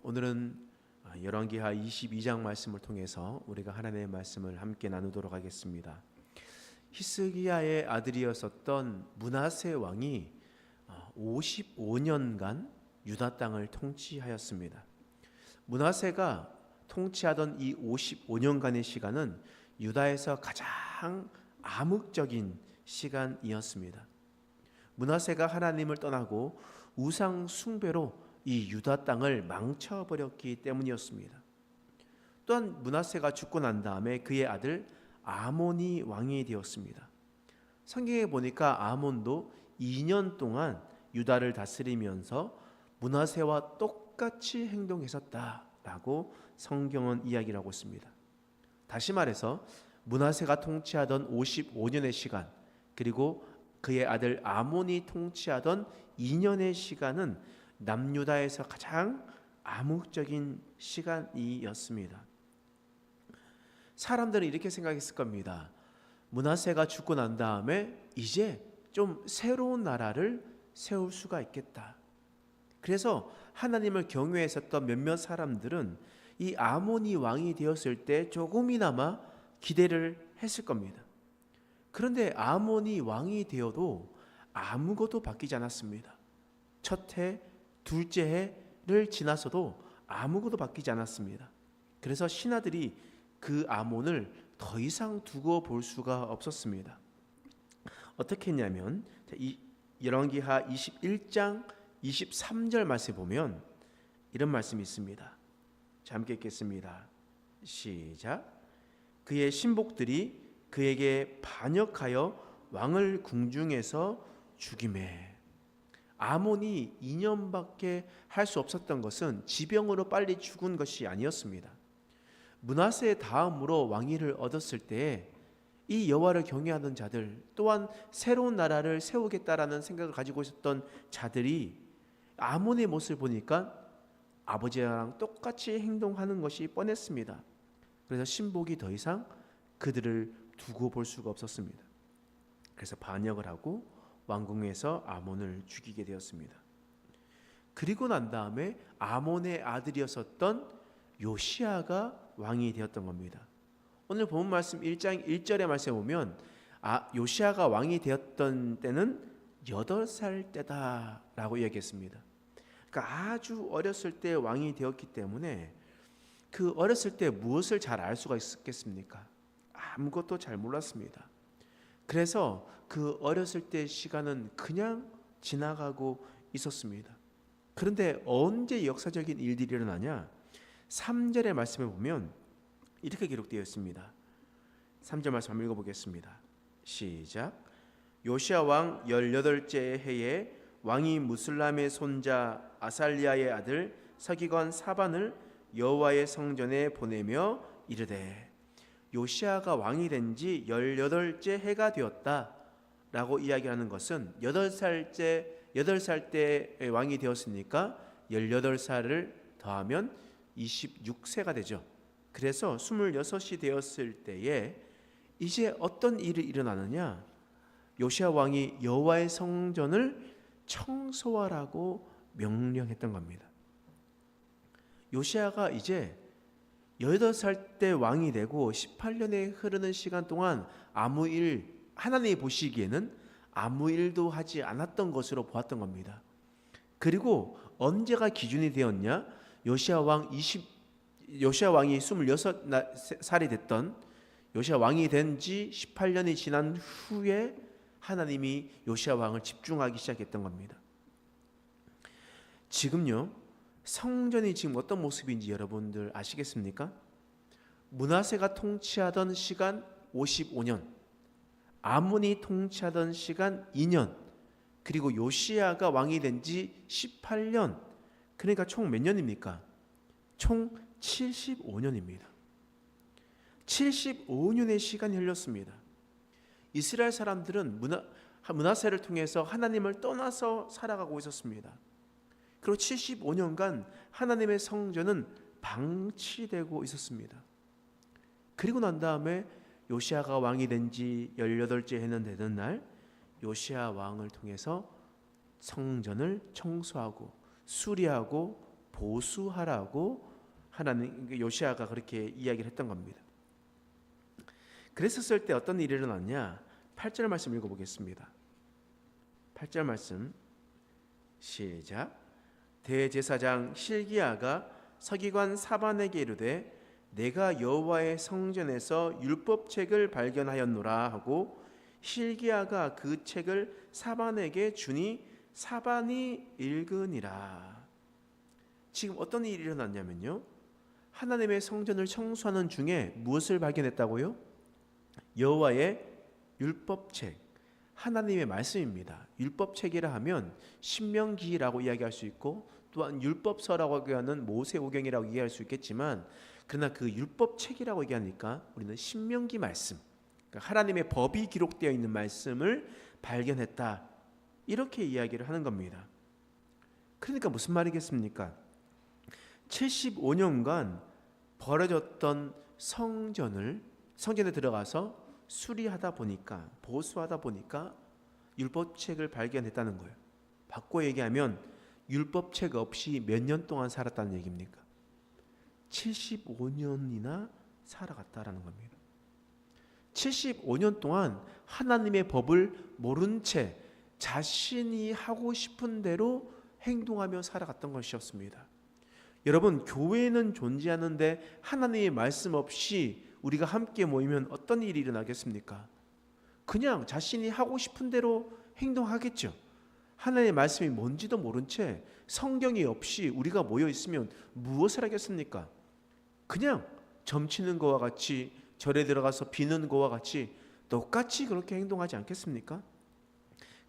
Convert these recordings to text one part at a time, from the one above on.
오늘은 열왕기하 22장 말씀을 통해서 우리가 하나님의 말씀을 함께 나누도록 하겠습니다. 히스기야의 아들이었었던 므낫세 왕이 55년간 유다 땅을 통치하였습니다. 므낫세가 통치하던 이 55년간의 시간은 유다에서 가장 암흑적인 시간이었습니다. 므낫세가 하나님을 떠나고 우상 숭배로 이 유다 땅을 망쳐버렸기 때문이었습니다. 또한 므낫세가 죽고 난 다음에 그의 아들 아몬이 왕이 되었습니다. 성경에 보니까 아몬도 2년 동안 유다를 다스리면서 므낫세와 똑같이 행동했었다라고 성경은 이야기를 하고 있습니다. 다시 말해서 므낫세가 통치하던 55년의 시간, 그리고 그의 아들 아몬이 통치하던 2년의 시간은 남유다에서 가장 암흑적인 시간이었습니다. 사람들은 이렇게 생각했을 겁니다. 므낫세가 죽고 난 다음에 이제 좀 새로운 나라를 세울 수가 있겠다. 그래서 하나님을 경외했었던 몇몇 사람들은 이 아몬이 왕이 되었을 때 조금이나마 기대를 했을 겁니다. 그런데 아몬이 왕이 되어도 아무것도 바뀌지 않았습니다. 첫 해, 둘째 해를 지나서도 아무것도 바뀌지 않았습니다. 그래서 신하들이 그 아몬을 더 이상 두고 볼 수가 없었습니다. 어떻게 했냐면 열왕기하 21장 23절 말씀에 보면 이런 말씀이 있습니다. 자, 함께 읽겠습니다. 시작. 그의 신복들이 그에게 반역하여 왕을 궁중에서 죽이매. 아몬이 2년밖에 할 수 없었던 것은 지병으로 빨리 죽은 것이 아니었습니다. 므낫세의 다음으로 왕위를 얻었을 때에 이 여호와를 경외하던 자들, 또한 새로운 나라를 세우겠다라는 생각을 가지고 있었던 자들이 아몬의 모습을 보니까 아버지랑 똑같이 행동하는 것이 뻔했습니다. 그래서 신복이 더 이상 그들을 두고 볼 수가 없었습니다. 그래서 반역을 하고 왕궁에서 아몬을 죽이게 되었습니다. 그리고 난 다음에 아몬의 아들이었었던 요시야가 왕이 되었던 겁니다. 오늘 본 말씀 1장 1절의 말씀에 보면 요시야가 왕이 되었던 때는 8살 때다라고 이야기했습니다. 그러니까 아주 어렸을 때 왕이 되었기 때문에 그 어렸을 때 무엇을 잘 알 수가 있겠습니까? 아무것도 잘 몰랐습니다. 그래서 그 어렸을 때 시간은 그냥 지나가고 있었습니다. 그런데 언제 역사적인 일들이 일어나냐? 3절의 말씀에 보면 이렇게 기록되어 있습니다. 3절 말씀 한번 읽어보겠습니다. 시작. 요시야 왕 18째 해에 왕이 무슬람의 손자 아살리아의 아들 서기관 사반을 여호와의 성전에 보내며 이르되, 요시야가 왕이 된 지 18째 해가 되었다라고 이야기하는 것은 8살 때 왕이 되었으니까 18살을 더하면 26세가 되죠. 그래서 26이 되었을 때에 이제 어떤 일이 일어나느냐? 요시야 왕이 여호와의 성전을 청소하라고 명령했던 겁니다. 요시야가 이제 18살 때 왕이 되고 18년에 흐르는 시간 동안 하나님이 보시기에는 아무 일도 하지 않았던 것으로 보았던 겁니다. 그리고 언제가 기준이 되었냐? 요시야 왕이 26살이 됐던, 요시야 왕이 된 지 18년이 지난 후에 하나님이 요시야 왕을 집중하기 시작했던 겁니다. 지금요, 성전이 지금 어떤 모습인지 여러분들 아시겠습니까? 므낫세가 통치하던 시간 55년, 아몬이 통치하던 시간 2년, 그리고 요시야가 왕이 된 지 18년, 그러니까 총 몇 년입니까? 총 75년입니다. 75년의 시간이 흘렀습니다. 이스라엘 사람들은 므낫세를 통해서 하나님을 떠나서 살아가고 있었습니다. 그리고 75년간 하나님의 성전은 방치되고 있었습니다. 그리고 난 다음에 요시야가 왕이 된 지 18째 해는 되는 날, 요시야 왕을 통해서 성전을 청소하고 수리하고 보수하라고 하나님 요시아가 그렇게 이야기를 했던 겁니다. 그랬었을 때 어떤 일이 일어났냐? 8절 말씀 읽어보겠습니다. 8절 말씀 시작. 대제사장 실기야가 서기관 사반에게 이르되 내가 여호와의 성전에서 율법책을 발견하였노라 하고 실기야가 그 책을 사반에게 주니 사반이 읽으니라. 지금 어떤 일이 일어났냐면요, 하나님의 성전을 청소하는 중에 무엇을 발견했다고요? 여호와의 율법책, 하나님의 말씀입니다. 율법책이라 하면 신명기라고 이야기할 수 있고 또한 율법서라고 하는 모세오경이라고 이해할 수 있겠지만, 그러나 그 율법책이라고 얘기하니까 우리는 신명기 말씀, 그러니까 하나님의 법이 기록되어 있는 말씀을 발견했다, 이렇게 이야기를 하는 겁니다. 그러니까 무슨 말이겠습니까? 75년간 버려졌던 성전에 들어가서 수리하다 보니까, 보수하다 보니까 율법책을 발견했다는 거예요. 바꿔 얘기하면 율법책 없이 몇 년 동안 살았다는 얘기입니까? 75년이나 살아갔다라는 겁니다. 75년 동안 하나님의 법을 모른 채 자신이 하고 싶은 대로 행동하며 살아갔던 것이었습니다. 여러분, 교회는 존재하는데 하나님의 말씀 없이 우리가 함께 모이면 어떤 일이 일어나겠습니까? 그냥 자신이 하고 싶은 대로 행동하겠죠. 하나님의 말씀이 뭔지도 모른 채 성경이 없이 우리가 모여 있으면 무엇을 하겠습니까? 그냥 점치는 것과 같이, 절에 들어가서 비는 것과 같이 똑같이 그렇게 행동하지 않겠습니까?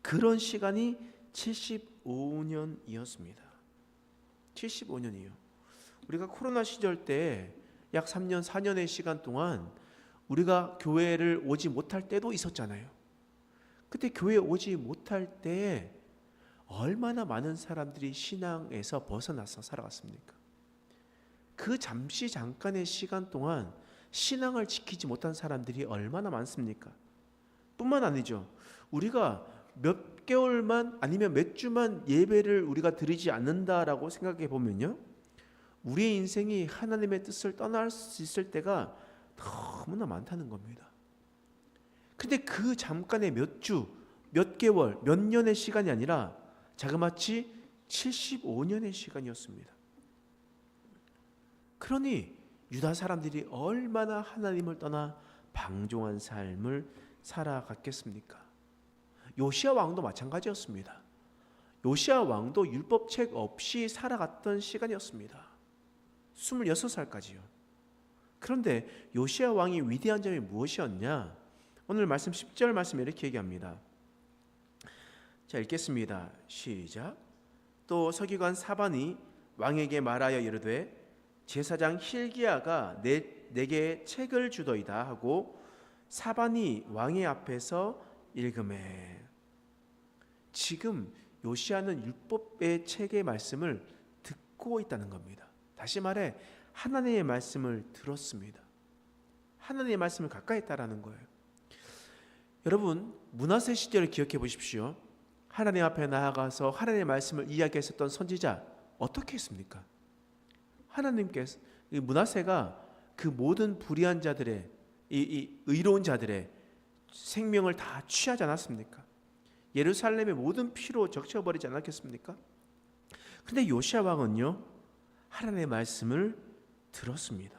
그런 시간이 75년이었습니다. 75년이요. 우리가 코로나 시절 때 약 3년, 4년의 시간 동안 우리가 교회를 오지 못할 때도 있었잖아요. 그때 교회에 오지 못할 때에 얼마나 많은 사람들이 신앙에서 벗어나서 살아갔습니까? 그 잠깐의 시간 동안 신앙을 지키지 못한 사람들이 얼마나 많습니까? 뿐만 아니죠. 우리가 몇 개월만 아니면 몇 주만 예배를 우리가 드리지 않는다라고 생각해 보면요, 우리의 인생이 하나님의 뜻을 떠날 수 있을 때가 너무나 많다는 겁니다. 근데 그 잠깐의 몇 주, 몇 개월, 몇 년의 시간이 아니라 자그마치 75년의 시간이었습니다. 그러니 유다 사람들이 얼마나 하나님을 떠나 방종한 삶을 살아갔겠습니까? 요시야 왕도 마찬가지였습니다. 요시야 왕도 율법책 없이 살아갔던 시간이었습니다. 26살까지요. 그런데 요시야 왕이 위대한 점이 무엇이었냐? 오늘 말씀 10절 말씀에 이렇게 얘기합니다. 자, 읽겠습니다. 시작. 또 서기관 사반이 왕에게 말하여 이르되 제사장 hil기야가 내게 책을 주더이다 하고 사반이 왕의 앞에서 읽으매. 지금 요시야는 율법의 책의 말씀을 듣고 있다는 겁니다. 다시 말해 하나님의 말씀을 들었습니다. 하나님의 말씀을 가까이 했다라는 거예요. 여러분, 므낫세 시절을 기억해 보십시오. 하나님 앞에 나아가서 하나님의 말씀을 이야기했었던 선지자 어떻게 했습니까? 하나님께서, 므낫세가 그 모든 불의한 자들의, 이 의로운 자들의 생명을 다 취하지 않았습니까? 예루살렘의 모든 피로 적셔버리지 않았겠습니까? 근데 요시야 왕은요, 하나님의 말씀을 들었습니다.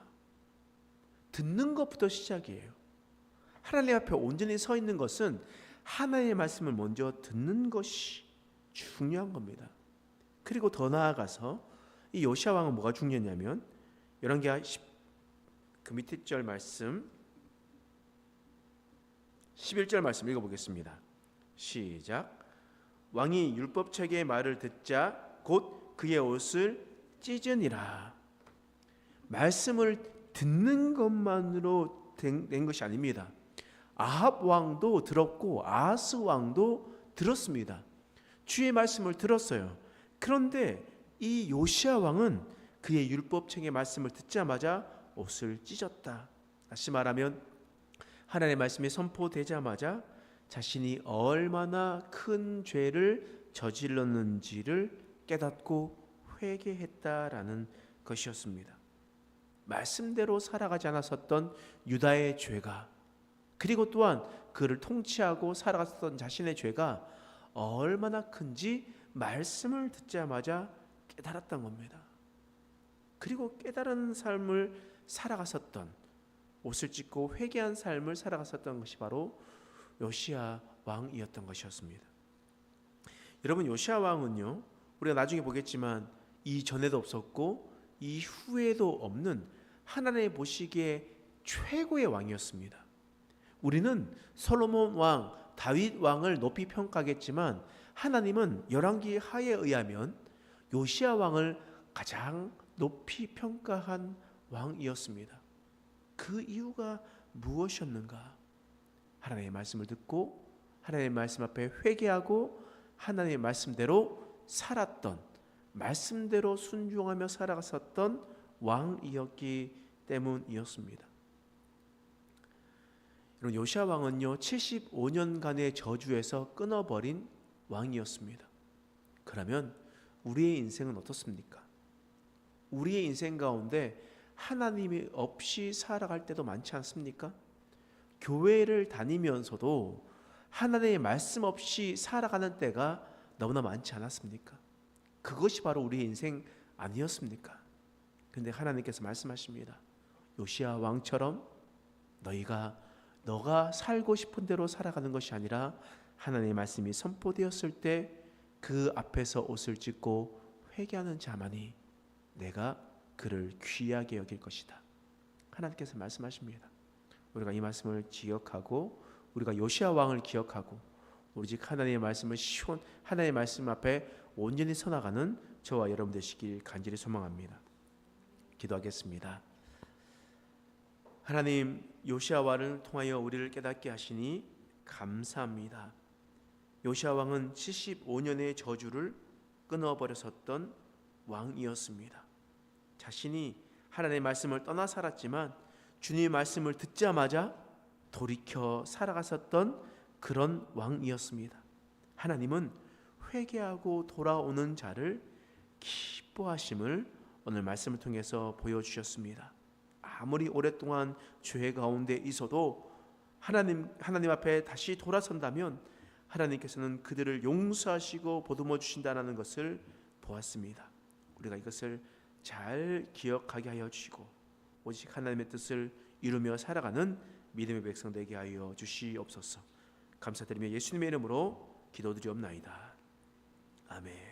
듣는 것부터 시작이에요. 하나님 앞에 온전히 서 있는 것은 하나님의 말씀을 먼저 듣는 것이 중요한 겁니다. 그리고 더 나아가서 이 요시야 왕은 뭐가 중요했냐면, 열왕기하 그 밑에 절 말씀 11절 말씀 읽어보겠습니다. 시작. 왕이 율법책의 말을 듣자 곧 그의 옷을 찢으니라. 말씀을 듣는 것만으로 된 것이 아닙니다. 아합 왕도 들었고 아하스 왕도 들었습니다. 주의 말씀을 들었어요. 그런데 이 요시야 왕은 그의 율법책의 말씀을 듣자마자 옷을 찢었다. 다시 말하면 하나님의 말씀이 선포되자마자 자신이 얼마나 큰 죄를 저질렀는지를 깨닫고 회개했다라는 것이었습니다. 말씀대로 살아가지 않았었던 유다의 죄가, 그리고 또한 그를 통치하고 살아갔던 자신의 죄가 얼마나 큰지 말씀을 듣자마자 깨달았던 겁니다. 그리고 깨달은 삶을 살아갔었던, 옷을 찢고 회개한 삶을 살아갔었던 것이 바로 요시야 왕이었던 것이었습니다. 여러분, 요시야 왕은요, 우리가 나중에 보겠지만 이전에도 없었고 이후에도 없는 하나님의 보시기에 최고의 왕이었습니다. 우리는 솔로몬 왕, 다윗 왕을 높이 평가하겠지만 하나님은 열왕기 하에 의하면 요시야 왕을 가장 높이 평가한 왕이었습니다. 그 이유가 무엇이었는가? 하나님의 말씀을 듣고 하나님의 말씀 앞에 회개하고 하나님의 말씀대로 살았던, 말씀대로 순종하며 살아갔었던 왕이었기 때문이었습니다. 여러분, 요시야 왕은요 75년간의 저주에서 끊어버린 왕이었습니다. 그러면 우리의 인생은 어떻습니까? 우리의 인생 가운데 하나님이 없이 살아갈 때도 많지 않습니까? 교회를 다니면서도 하나님의 말씀 없이 살아가는 때가 너무나 많지 않았습니까? 그것이 바로 우리의 인생 아니었습니까? 그런데 하나님께서 말씀하십니다. 요시야 왕처럼 너가 살고 싶은 대로 살아가는 것이 아니라 하나님의 말씀이 선포되었을 때 그 앞에서 옷을 찢고 회개하는 자만이 내가 그를 귀하게 여길 것이다. 하나님께서 말씀하십니다. 우리가 이 말씀을 기억하고 우리가 요시야 왕을 기억하고 오직 하나님의 말씀을 하나님의 말씀 앞에 온전히 서나가는 저와 여러분 되시길 간절히 소망합니다. 기도하겠습니다. 하나님, 요시야 왕을 통하여 우리를 깨닫게 하시니 감사합니다. 요시야 왕은 75년의 저주를 끊어버렸었던 왕이었습니다. 자신이 하나님의 말씀을 떠나 살았지만 주님의 말씀을 듣자마자 돌이켜 살아갔었던 그런 왕이었습니다. 하나님은 회개하고 돌아오는 자를 기뻐하심을 오늘 말씀을 통해서 보여주셨습니다. 아무리 오랫동안 죄 가운데 있어도 하나님 앞에 다시 돌아선다면 하나님께서는 그들을 용서하시고 보듬어 주신다는 것을 보았습니다. 우리가 이것을 잘 기억하게 하여 주시고 오직 하나님의 뜻을 이루며 살아가는 믿음의 백성 되게 하여 주시옵소서. 감사드리며 예수님의 이름으로 기도드리옵나이다. 아멘.